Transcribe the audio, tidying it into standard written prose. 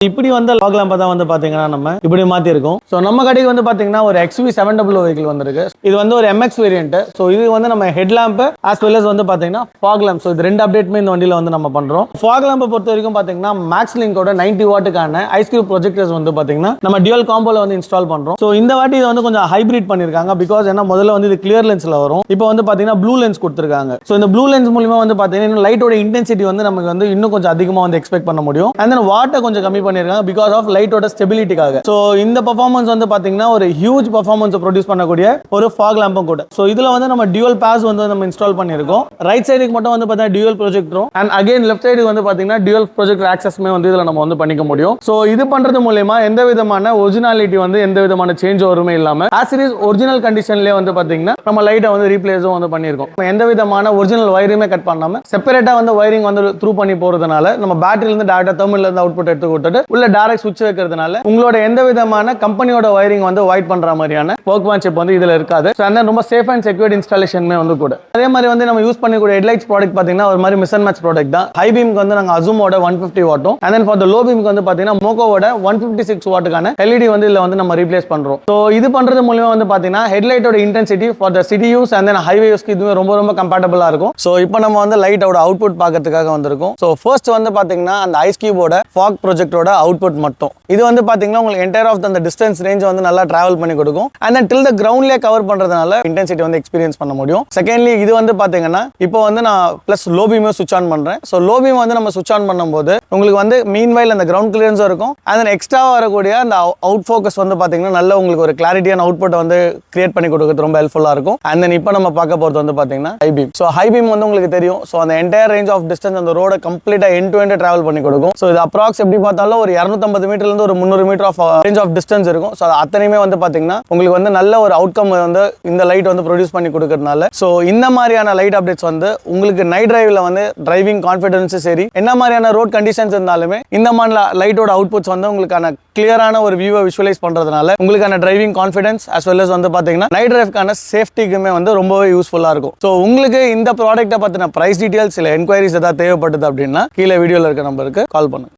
இப்படி வந்து லாக் லேம்பை தான் வந்து பாத்தீங்கன்னா நம்ம இப்படி மாத்திருக்கோம். ஸோ நம்ம கடைக்கு வந்து பாத்தீங்கன்னா ஒரு XV 700 வெஹிக்கிள் வந்திருக்கு. இது வந்து ஒரு MX வேரியன்ட். ஸோ இது வந்து நம்ம head lamp as well as வந்து பாத்தீங்கன்னா ஃபாக் லேம்ப். ஸோ இது ரெண்டு அப்டேட்டுமே இந்த வண்டியில வந்து நம்ம பண்றோம். ஃபாக் லேம்பை பொறுத்த வரைக்கும் பாத்தீங்கன்னா மேக்ஸ் லிங்கோட 90 வாட்டுக்கான ஐஸ்கியூப் ப்ரொஜெக்டர்ஸ் வந்து பாத்தீங்கன்னா நம்ம டியூவல் காம்போல வந்து இன்ஸ்டால் பண்றோம். ஸோ இந்த வாட்டி இது வந்து கொஞ்சம் ஹைபிரிட் பண்ணிருக்காங்க. பிகாஸ் ஏன்னா முதல்ல வந்து இது கிளியர் லென்ஸ்ல வரும். இப்போ வந்து பாத்தீங்கன்னா ப்ளூ லென்ஸ் கொடுத்துருக்காங்க. ஸோ இந்த ப்ளூ லென்ஸ் மூலமா வந்து பாத்தீங்கன்னா லைட்டோட இன்டென்சிட்டி வந்து நமக்கு வந்து இன்னும் கொஞ்சம் அதிகமாக வந்து எக்ஸ்பெக்ட் பண்ண முடியும். அண்ட் தென் வாட்டை கொஞ்சம் கம்மி பண்ணிருக்காங்க பிகாஸ் ஆஃப் லைட்டோட ஸ்டெபிலிட்டிக்காக. ஸோ இந்த பெர்ஃபார்மன்ஸ் வந்து பாத்தீங்கன்னா ஒரு ஹியூஜ் பெர்ஃபார்மன்ஸ் ப்ரொடியூஸ் பண்ணக்கூடிய ஒரு ஃபாக் லேம்பும் கூட. ஸோ இதுல வந்து நம்ம டியூவல் பாஸ் வந்து நம்ம இன்ஸ்டால் பண்ணிருக்கோம். ரைட் சைடுக்கு மட்டும் வந்து பாத்தீங்கன்னா டியூவல் ப்ரொஜெக்டரும் அண்ட் அகைன் லெஃப்ட் சைடுக்கு வந்து பாத்தீங்கன்னா டியூவல் ப்ரொஜெக்டர் ஆக்சஸ்மே வந்து இதுல நம்ம வந்து பண்ணிக்க முடியும். ஸோ இது பண்றது மூலமா எந்த விதமான ஒரிஜினாலிட்டி வந்து எந்த விதமான சேஞ்ச் வருமே இல்லாம ஆஸ் இட் இஸ் ஒரிஜினல் கண்டிஷன்லயே வந்து பாத்தீங்கன்னா நம்ம லைட்டை வந்து ரீப்ளேஸும் வந்து பண்ணிருக்கோம். எந்த விதமான ஒரிஜினல் வயருமே கட் பண்ணாம செப்பரேட்டா வந்து வயரிங் வந்து த்ரூ பண்ணி போறதுனால நம்ம பேட்டரியில இருந்து டேரக்டா தெர்மினல்ல இருந்து அவுட்புட் எடுத்து கொடுத்துட்டு உள்ள டைரக்ட் சுவிட்ச் வைக்கிறதுனால உங்களோட எந்த விதமான கம்பெனியோட வயரிங் வந்து வாய்ட் பண்ற மாதிரியான வொர்க்மேன்ஷிப் வந்து இதுல இருக்காது. ஸோ அந்த ரொம்ப சேஃப் அண்ட் செக்யூர்ட் இன்ஸ்டாலேஷனுமே வந்து கூட. அதே மாதிரி வந்து நம்ம யூஸ் பண்ணக்கூடிய ஹெட்லைட்ஸ் ப்ராடக்ட் பாத்தீங்கன்னா ஒரு மாதிரி மிஸ் அண்ட் மேட்ச் ப்ராடக்ட் தான். ஹை பீம்க்கு வந்து நாங்க அசூமோட 150 வாட்டும் and then for the low பீம்க்கு வந்து பாத்தீங்கன்னா மோகோவோட 156 வாட்டுக்கான LED வந்து இதுல வந்து நம்ம ரீப்ளேஸ் பண்றோம். ஸோ இது பண்றது மூலமா வந்து பாத்தீங்கன்னா ஹெட்லைட்டோட intensity for the city use and then highway யூஸ்க்கு இதுவே ரொம்ப ரொம்ப கம்பேட்டபிளா இருக்கும். ஸோ இப்போ நம்ம வந்து லைட்டோட அவுட்புட் பார்க்கறதுக்காக வந்திருக்கும். ஸோ ஃபர்ஸ்ட் வந்து பாத்தீங்கன்னா அந்த ஐஸ்கியூபோட ஃபாக் ப்ரொஜெக்டோட அவுட்புட் மட்டும் இது வந்து பாத்தீங்கன்னா உங்களுக்கு என்டையர் ஆஃப் அந்த டிஸ்டன்ஸ் ரேஞ்ச் வந்து நல்லா டிராவல் பண்ணி கொடுக்கும். அண்ட் தென் டில் த கிரவுண்ட்லயே கவர் பண்றதுனால இன்டென்சிட்டி வந்து எக்ஸ்பீரியன்ஸ் பண்ண முடியும். செகண்ட்லி இது வந்து பாத்தீங்கன்னா இப்போ வந்து நான் பிளஸ் லோ பீமே சுவிட்ச் ஆன் பண்றேன். ஸோ லோ பீம் வந்து நம்ம சுவிட்ச் ஆன் பண்ணும்போது உங்களுக்கு வந்து மீன் வைல் அந்த கிரவுண்ட் கிளியரன்ஸும் இருக்கும். அண்ட் தென் எக்ஸ்ட்ரா வரக்கூடிய அந்த அவுட் ஃபோக்கஸ் வந்து பாத்தீங்கன்னா நல்ல உங்களுக்கு ஒரு கிளாரிட்டியான அவுட்புட் வந்து கிரியேட் பண்ணி கொடுக்கிறது ரொம்ப ஹெல்ப்ஃபுல்லா இருக்கும். அண்ட் தென் இப்போ நம்ம பார்க்க போறது வந்து பாத்தீங்கன்னா high beam. So high beam வந்து உங்களுக்கு தெரியும். ஸோ அந்த என்டையர் ரேஞ்ச் ஆஃப் டிஸ்டன்ஸ் அந்த ரோட கம்ப்ளீட்டா எண்ட் டு எண்ட் டிராவல் பண்ணி கொடுக்கும். ஸோ இது அப்ராக்ஸ் எப்படி பார்த்தாலும் ஒரு 250 மீட்டர்ல இருந்து ஒரு 300 metre of range of distance இருக்கும். ஸோ அத்தனையுமே வந்து பாத்தீங்கன்னா உங்களுக்கு வந்து நல்ல ஒரு அவுட்கம் வந்து இந்த லைட் வந்து ப்ரொடியூஸ் பண்ணி கொடுக்கறதுனால ஸோ இந்த மாதிரியான லைட் அப்டேட்ஸ் வந்து உங்களுக்கு நைட் டிரைவ்ல வந்து டிரைவிங் கான்ஃபிடன்ஸ் சரி என்ன மாதிரியான ரோட் கண்டிஷன்ஸ் இருந்தாலுமே இந்த மாதிரி லைட்டோட அவுட்புட்ஸ் வந்து உங்களுக்கான கிளியரான ஒரு வியூவை விஷுவலைஸ் பண்றதுனால உங்களுக்கான driving confidence as well as வந்து பாத்தீங்கன்னா நைட் டிரைவ்க்கான சேஃப்டிக்குமே வந்து ரொம்பவே யூஸ்ஃபுல்லா இருக்கும். ஸோ உங்களுக்கு இந்த ப்ராடக்ட்டை பத்தின பிரைஸ் டீடைல்ஸ் இல்ல என்கொயரிஸ் ஏதாவது தேவைப்படுது அப்படின்னா கீழே வீடியோல இருக்க நம்பருக்கு கால் பண்ணுங்க.